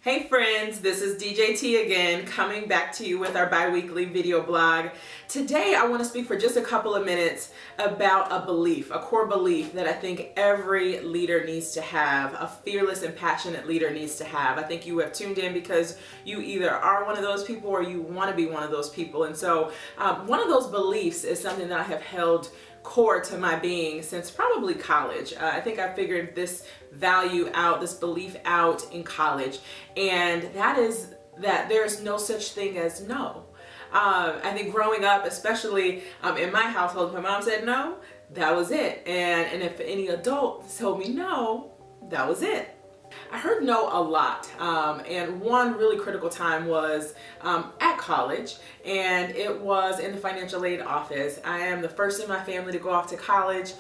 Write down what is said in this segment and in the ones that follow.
Hey friends, this is DJT again, coming back to you with our bi-weekly video blog. Today I want to speak for just a couple of minutes about a belief, a core belief that I think every leader needs to have, a fearless and passionate leader needs to have. I think you have tuned in because you either are one of those people or you want to be one of those people. And so one of those beliefs is something that I have held core to my being since probably college. I think I figured this value out, this belief out in college, and that is that there's no such thing as no. I think growing up, especially in my household, my mom said no, that was it. And if any adult told me no, that was it. I heard no a lot, and one really critical time was at college, and it was in the financial aid office. I am the first in my family to go off to college,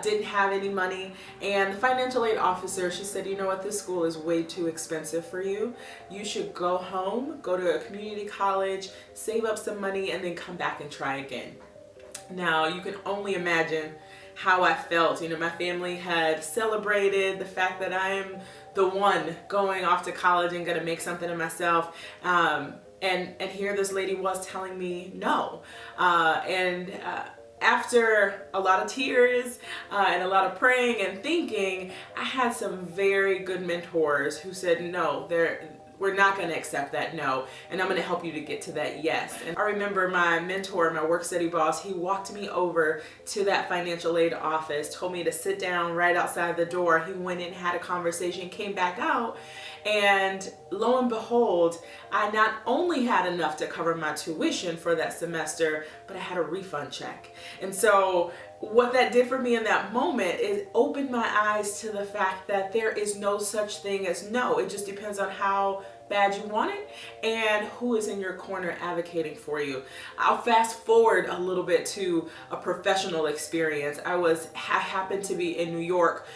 didn't have any money, and the financial aid officer, she said, you know what, this school is way too expensive for you. You should go home, go to a community college, save up some money, and then come back and try again. Now, you can only imagine how I felt. You know, my family had celebrated the fact that I am the one going off to college and gonna make something of myself. And here this lady was telling me no. After a lot of tears and a lot of praying and thinking, I had some very good mentors who said, no, we're not going to accept that no, and I'm going to help you to get to that yes. And I remember my mentor, my work study boss, he walked me over to that financial aid office, told me to sit down right outside the door. He went in, had a conversation, came back out, and lo and behold, I not only had enough to cover my tuition for that semester, but I had a refund check. And so what that did for me in that moment is opened my eyes to the fact that there is no such thing as no. It just depends on how bad you want it and who is in your corner advocating for you. I'll fast forward a little bit to a professional experience. I happened to be in New York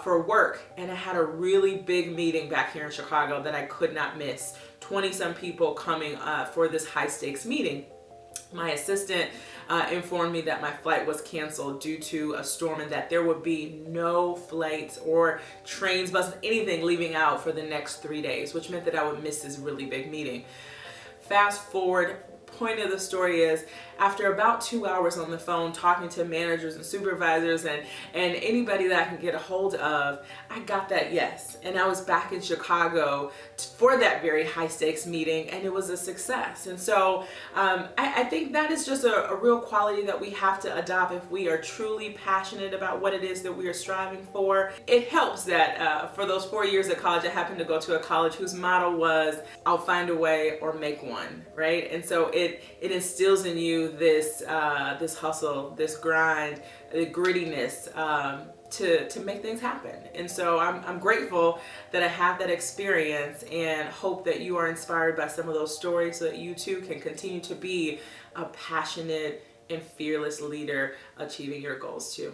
for work, and I had a really big meeting back here in Chicago that I could not miss. 20-some people coming for this high stakes meeting. My assistant informed me that my flight was canceled due to a storm and that there would be no flights or trains, buses, anything leaving out for the next 3 days, which meant that I would miss this really big meeting. Fast forward, point of the story is, after about 2 hours on the phone talking to managers and supervisors and anybody that I can get a hold of, I got that yes. And I was back in Chicago for that very high stakes meeting, and it was a success. And so I think that is just a real quality that we have to adopt if we are truly passionate about what it is that we are striving for. It helps that for those 4 years at college, I happened to go to a college whose motto was, I'll find a way or make one, right? And so it instills in you this hustle, this grind, the grittiness to make things happen. And so I'm grateful that I have that experience, and hope that you are inspired by some of those stories so that you too can continue to be a passionate and fearless leader achieving your goals too.